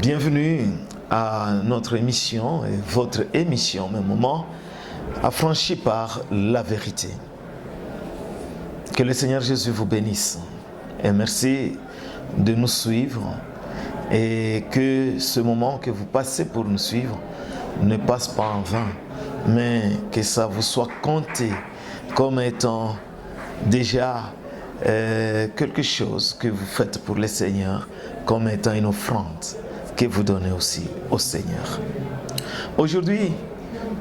Bienvenue à notre émission et votre émission, même moment, affranchie par la vérité. Que le Seigneur Jésus vous bénisse et merci de nous suivre et que ce moment que vous passez pour nous suivre ne passe pas en vain, mais que ça vous soit compté comme étant déjà quelque chose que vous faites pour le Seigneur, comme étant une offrande que vous donnez aussi au Seigneur. Aujourd'hui,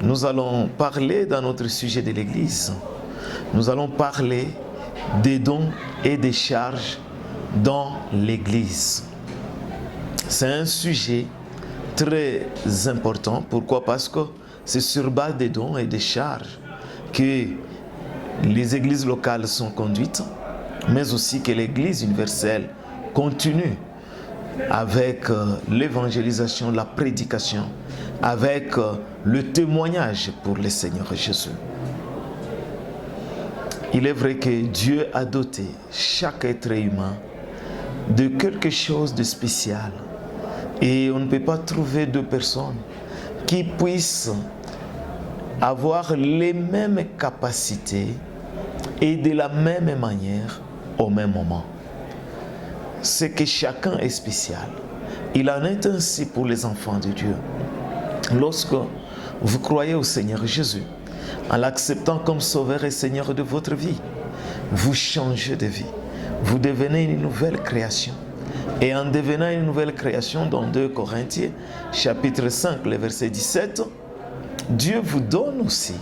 nous allons parler dans notre sujet de l'Église. Nous allons parler des dons et des charges dans l'Église. C'est un sujet très important. Pourquoi? Parce que c'est sur base des dons et des charges que les églises locales sont conduites, mais aussi que l'Église universelle continue avec l'évangélisation, la prédication, avec le témoignage pour le Seigneur Jésus. Il est vrai que Dieu a doté chaque être humain de quelque chose de spécial. Et on ne peut pas trouver deux personnes qui puissent avoir les mêmes capacités et de la même manière au même moment. C'est que chacun est spécial. Il en est ainsi pour les enfants de Dieu. Lorsque vous croyez au Seigneur Jésus, en l'acceptant comme sauveur et Seigneur de votre vie, vous changez de vie. Vous devenez une nouvelle création. Et en devenant une nouvelle création, dans 2 Corinthiens, chapitre 5, le verset 17, Dieu vous donne aussi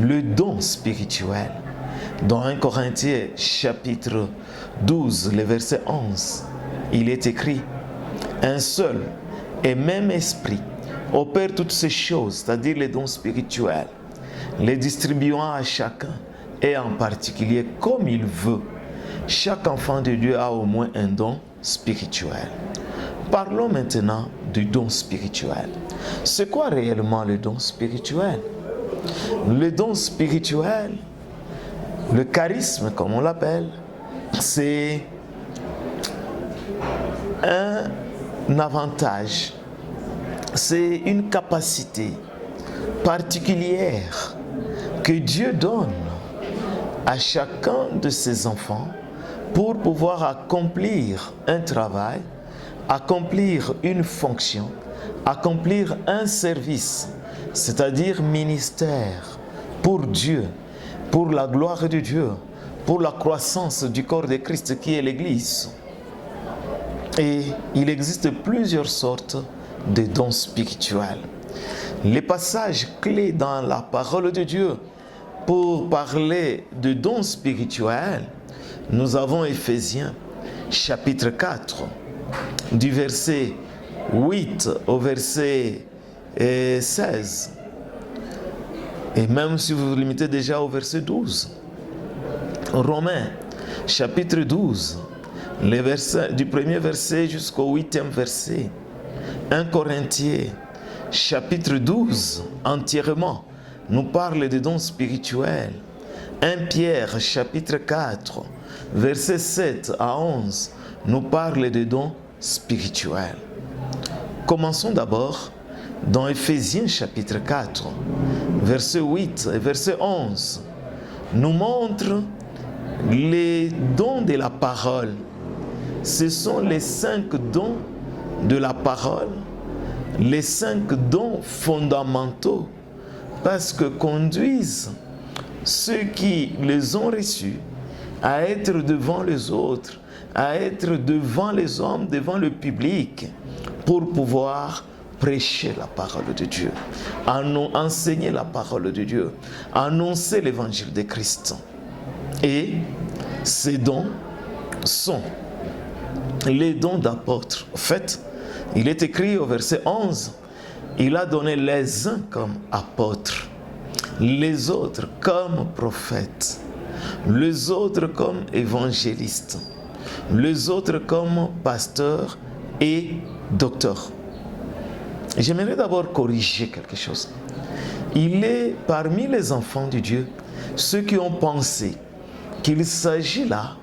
le don spirituel. Dans 1 Corinthiens, chapitre 12, le verset 11, il est écrit « Un seul et même esprit opère toutes ces choses, c'est-à-dire les dons spirituels, les distribuant à chacun et en particulier comme il veut. Chaque enfant de Dieu a au moins un don spirituel. » Parlons maintenant du don spirituel. C'est quoi réellement le don spirituel? Le don spirituel, le charisme comme on l'appelle, c'est un avantage, c'est une capacité particulière que Dieu donne à chacun de ses enfants pour pouvoir accomplir un travail, accomplir une fonction, accomplir un service, c'est-à-dire ministère pour Dieu, pour la gloire de Dieu, pour la croissance du corps de Christ qui est l'Église. Et il existe plusieurs sortes de dons spirituels. Les passages clés dans la parole de Dieu pour parler de dons spirituels, nous avons Éphésiens chapitre 4, du verset 8 au verset 16. Et même si vous vous limitez déjà au verset 12. Romains chapitre 12, les versets, du premier verset jusqu'au 8e verset. 1 Corinthiens chapitre 12 entièrement nous parle des dons spirituels. 1 Pierre chapitre 4 verset 7 à 11 nous parle des dons spirituels. Commençons d'abord dans Éphésiens chapitre 4 verset 8 et verset 11 nous montre les dons de la parole. Ce sont les 5 dons de la parole, les 5 dons fondamentaux, parce que conduisent ceux qui les ont reçus à être devant les autres, à être devant les hommes, devant le public, pour pouvoir prêcher la parole de Dieu, enseigner la parole de Dieu, annoncer l'évangile de Christ. Et ces dons sont les dons d'apôtres. En fait, il est écrit au verset 11, il a donné les uns comme apôtres, les autres comme prophètes, les autres comme évangélistes, les autres comme pasteurs et docteurs. J'aimerais d'abord corriger quelque chose. Il est parmi les enfants de Dieu ceux qui ont pensé qu'il s'agit là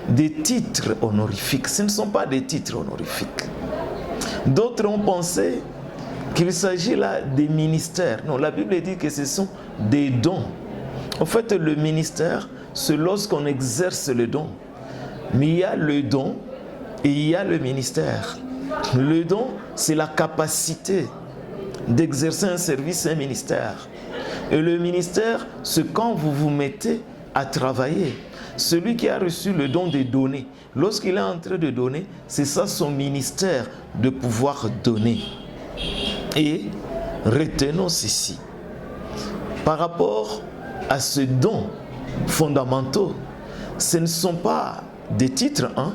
des titres honorifiques. Ce ne sont pas des titres honorifiques. D'autres ont pensé qu'il s'agit là des ministères. Non, la Bible dit que ce sont des dons. En fait, le ministère, c'est lorsqu'on exerce le don. Mais il y a le don et il y a le ministère. Le don, c'est la capacité d'exercer un service, un ministère. Et le ministère, c'est quand vous vous mettez à travailler. Celui qui a reçu le don de donner, lorsqu'il est en train de donner, c'est ça son ministère, de pouvoir donner. Et retenons ceci. Par rapport à ce don fondamentaux, ce ne sont pas des titres, hein?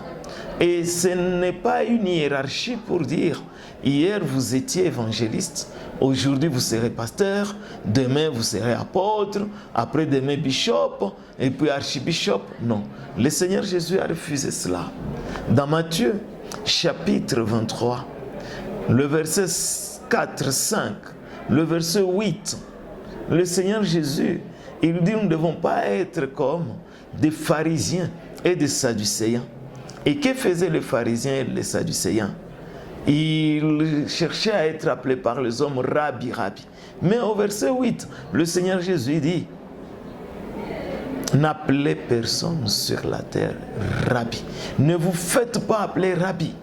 Et ce n'est pas une hiérarchie pour dire hier vous étiez évangéliste, aujourd'hui vous serez pasteur, demain vous serez apôtre, après-demain bishop et puis archibishop. Non, le Seigneur Jésus a refusé cela. Dans Matthieu chapitre 23, le verset 4, 5, le verset 8, le Seigneur Jésus, il dit nous ne devons pas être comme des pharisiens et des sadducéens. Et que faisaient les pharisiens et les sadducéens? Ils cherchaient à être appelés par les hommes rabbi, rabbi. Mais au verset 8, le Seigneur Jésus dit, n'appelez personne sur la terre rabbi. Ne vous faites pas appeler rabbi.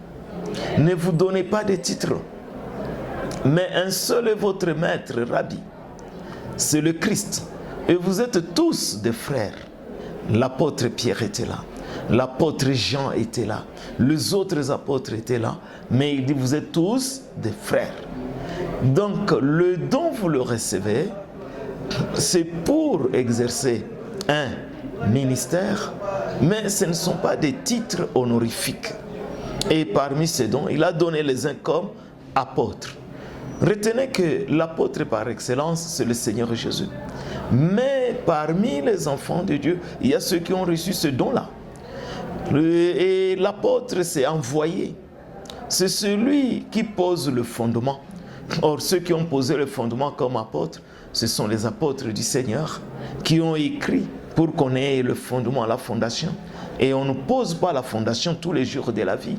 Ne vous donnez pas de titres. Mais un seul est votre maître, rabbi. C'est le Christ. Et vous êtes tous des frères. L'apôtre Pierre était là. L'apôtre Jean était là. Les autres apôtres étaient là. Mais il dit, vous êtes tous des frères. Donc, le don, vous le recevez, c'est pour exercer un ministère, mais ce ne sont pas des titres honorifiques. Et parmi ces dons, il a donné les uns comme apôtres. Retenez que l'apôtre par excellence, c'est le Seigneur Jésus. Mais parmi les enfants de Dieu, il y a ceux qui ont reçu ce don-là. Et l'apôtre s'est envoyé. C'est celui qui pose le fondement. Or, ceux qui ont posé le fondement comme apôtres, ce sont les apôtres du Seigneur qui ont écrit pour qu'on ait le fondement, la fondation. Et on ne pose pas la fondation tous les jours de la vie.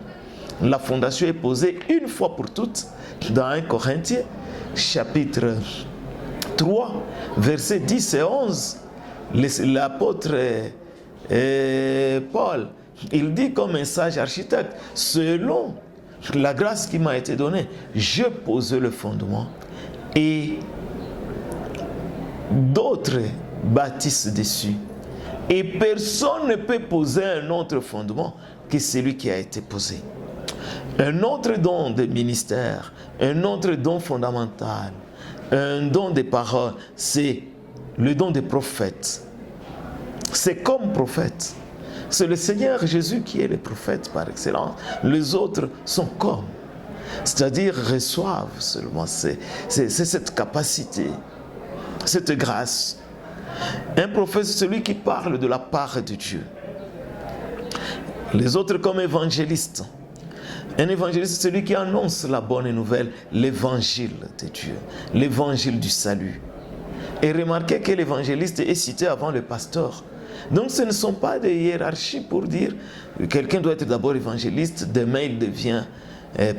La fondation est posée une fois pour toutes dans 1 Corinthiens, chapitre 3, versets 10 et 11. L'apôtre Paul, il dit comme un sage architecte, selon la grâce qui m'a été donnée, je pose le fondement et d'autres bâtissent dessus. Et personne ne peut poser un autre fondement que celui qui a été posé. Un autre don de ministère, un autre don fondamental, un don de parole, c'est le don des prophètes. C'est comme prophète. C'est le Seigneur Jésus qui est le prophète par excellence. Les autres sont comme. C'est-à-dire reçoivent seulement. C'est cette capacité, cette grâce. Un prophète, c'est celui qui parle de la part de Dieu. Les autres comme évangélistes. Un évangéliste, c'est celui qui annonce la bonne nouvelle, l'évangile de Dieu, l'évangile du salut. Et remarquez que l'évangéliste est cité avant le pasteur. Donc ce ne sont pas des hiérarchies pour dire que quelqu'un doit être d'abord évangéliste, demain il devient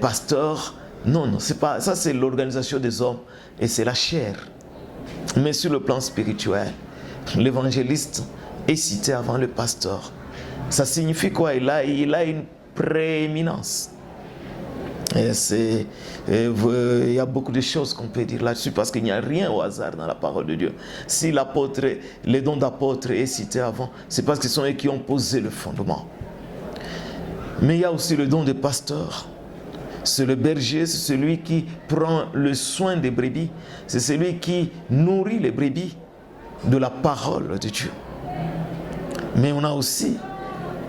pasteur. Non, non, c'est pas, ça c'est l'organisation des hommes et c'est la chair. Mais sur le plan spirituel, l'évangéliste est cité avant le pasteur. Ça signifie quoi? Il a une prééminence. Il y a beaucoup de choses qu'on peut dire là-dessus parce qu'il n'y a rien au hasard dans la parole de Dieu. Si l'apôtre, les dons d'apôtre est cité avant, c'est parce que ce sont eux qui ont posé le fondement. Mais il y a aussi le don de pasteur. C'est le berger, c'est celui qui prend le soin des brebis. C'est celui qui nourrit les brebis de la parole de Dieu. Mais on a aussi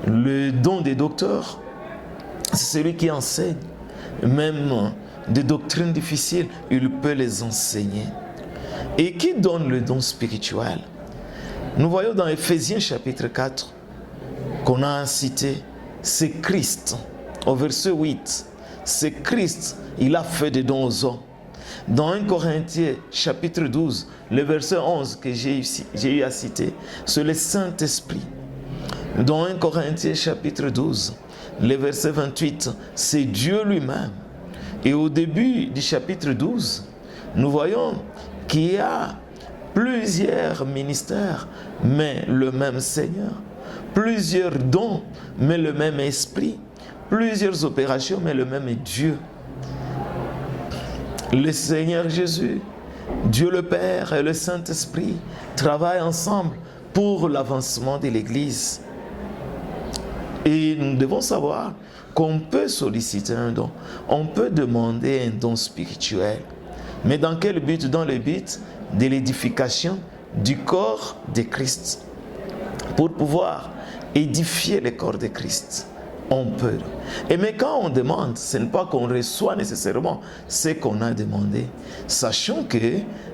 le don des docteurs. C'est celui qui enseigne. Même des doctrines difficiles, il peut les enseigner. Et qui donne le don spirituel? Nous voyons dans Éphésiens chapitre 4 qu'on a cité, c'est Christ. Au verset 8, c'est Christ, il a fait des dons aux hommes. Dans 1 Corinthiens chapitre 12, le verset 11 que j'ai eu à citer, c'est le Saint-Esprit. Dans 1 Corinthiens chapitre 12, le verset 28, c'est Dieu lui-même Et au début du chapitre 12, nous voyons qu'il y a plusieurs ministères, mais le même Seigneur. Plusieurs dons, mais le même Esprit. Plusieurs opérations, mais le même Dieu. Le Seigneur Jésus, Dieu le Père et le Saint-Esprit travaillent ensemble pour l'avancement de l'Église. Et nous devons savoir qu'on peut solliciter un don, on peut demander un don spirituel. Mais dans quel but? Dans le but de l'édification du corps de Christ. Pour pouvoir édifier le corps de Christ, on peut. Et mais quand on demande, ce n'est pas qu'on reçoit nécessairement ce qu'on a demandé. Sachant que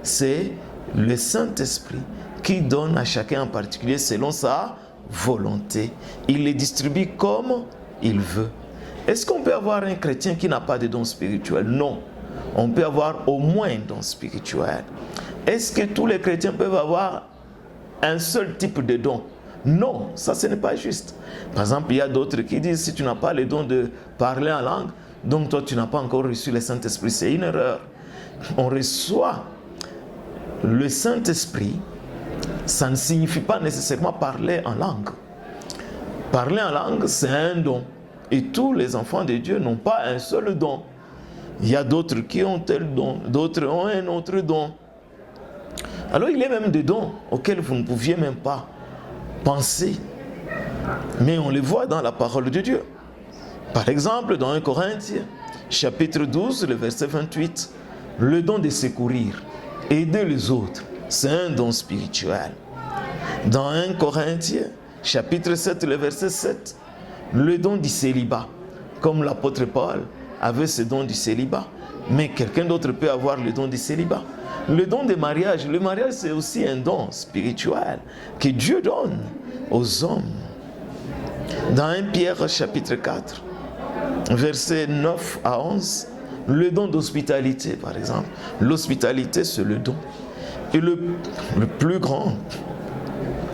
c'est le Saint-Esprit qui donne à chacun en particulier selon sa volonté. Il les distribue comme il veut. Est-ce qu'on peut avoir un chrétien qui n'a pas de don spirituel? Non. On peut avoir au moins un don spirituel. Est-ce que tous les chrétiens peuvent avoir un seul type de don? Non, ça ce n'est pas juste. Par exemple, il y a d'autres qui disent si tu n'as pas le don de parler en langue, donc toi tu n'as pas encore reçu le Saint-Esprit. C'est une erreur. On reçoit le Saint-Esprit, ça ne signifie pas nécessairement parler en langue. Parler en langue, c'est un don. Et tous les enfants de Dieu n'ont pas un seul don. Il y a d'autres qui ont tel don, d'autres ont un autre don. Alors il y a même des dons auxquels vous ne pouviez même pas penser. Mais on les voit dans la parole de Dieu. Par exemple, dans 1 Corinthiens, chapitre 12, le verset 28, le don de secourir, aider les autres, c'est un don spirituel. Dans 1 Corinthiens, chapitre 7, le verset 7, le don du célibat, comme l'apôtre Paul avait ce don du célibat, mais quelqu'un d'autre peut avoir le don du célibat. Le don du mariage, le mariage c'est aussi un don spirituel que Dieu donne aux hommes. Dans 1 Pierre chapitre 4, versets 9 à 11, le don d'hospitalité par exemple. L'hospitalité c'est le don. Et le plus grand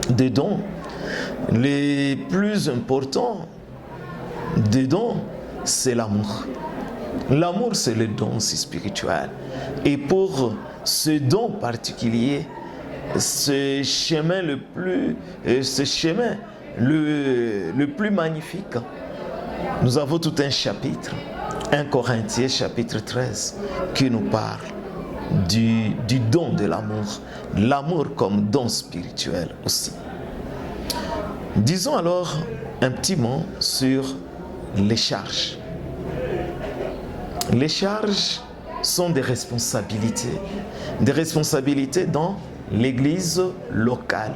des dons, les plus importants des dons, c'est l'amour. L'amour, c'est le don aussi spirituel. Et pour ce don particulier, ce chemin le plus magnifique, nous avons tout un chapitre, 1 Corinthiens chapitre 13, qui nous parle du don de l'amour. L'amour comme don spirituel aussi. Disons alors un petit mot sur les charges. Les charges sont des responsabilités dans l'église locale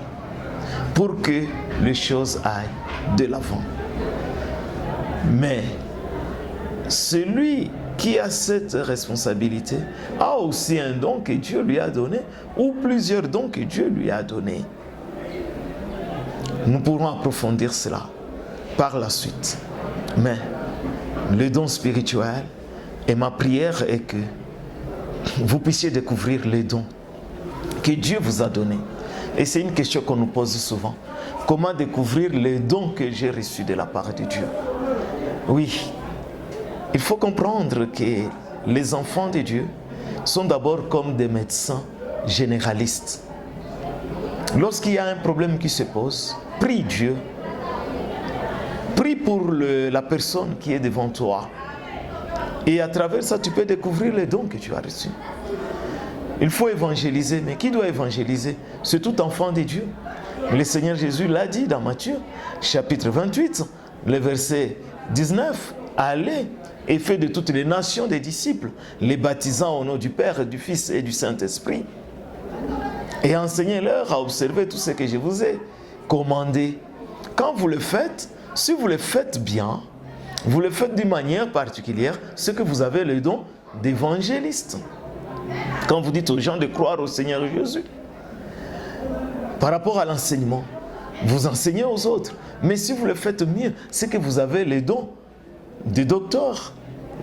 pour que les choses aillent de l'avant. Mais celui qui a cette responsabilité a aussi un don que Dieu lui a donné ou plusieurs dons que Dieu lui a donnés. Nous pourrons approfondir cela par la suite. Mais le don spirituel, et ma prière est que vous puissiez découvrir les dons que Dieu vous a donnés. Et c'est une question qu'on nous pose souvent. Comment découvrir les dons que j'ai reçus de la part de Dieu? Oui, il faut comprendre que les enfants de Dieu sont d'abord comme des médecins généralistes. Lorsqu'il y a un problème qui se pose, prie Dieu. Prie pour la personne qui est devant toi. Et à travers ça, tu peux découvrir les dons que tu as reçus. Il faut évangéliser. Mais qui doit évangéliser? C'est tout enfant de Dieu. Le Seigneur Jésus l'a dit dans Matthieu, chapitre 28, le verset 19. Allez et faites de toutes les nations des disciples, les baptisant au nom du Père, du Fils et du Saint-Esprit. Et enseignez-leur à observer tout ce que je vous ai commandé. Quand vous le faites, si vous le faites bien, vous le faites d'une manière particulière, c'est que vous avez le don d'évangéliste. Quand vous dites aux gens de croire au Seigneur Jésus, par rapport à l'enseignement, vous enseignez aux autres. Mais si vous le faites mieux, c'est que vous avez le don de docteur,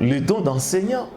le don d'enseignant.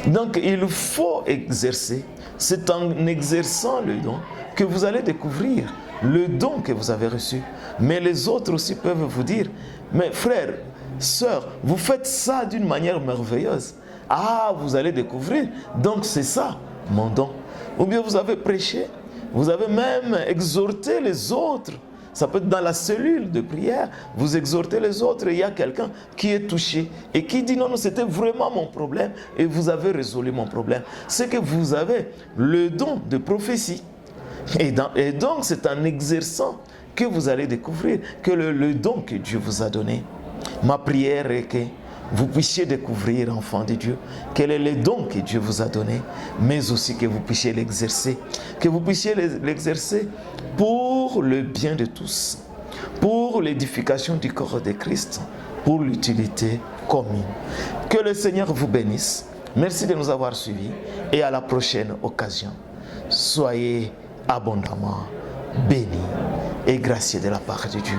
Donc il faut exercer. C'est en exerçant le don que vous allez découvrir le don que vous avez reçu. Mais les autres aussi peuvent vous dire, mais frère, sœur, vous faites ça d'une manière merveilleuse. Ah, vous allez découvrir. Donc c'est ça, mon don. Ou bien vous avez prêché, vous avez même exhorté les autres. Ça peut être dans la cellule de prière, vous exhortez les autres et il y a quelqu'un qui est touché et qui dit non, c'était vraiment mon problème et vous avez résolu mon problème. C'est que vous avez le don de prophétie. Et donc c'est en exerçant que vous allez découvrir que le don que Dieu vous a donné. Ma prière est que vous puissiez découvrir, enfant de Dieu, quel est le don que Dieu vous a donné, mais aussi que vous puissiez l'exercer. Que vous puissiez l'exercer pour le bien de tous, pour l'édification du corps de Christ, pour l'utilité commune. Que le Seigneur vous bénisse. Merci de nous avoir suivis et à la prochaine occasion. Soyez abondamment bénis et graciés de la part de Dieu.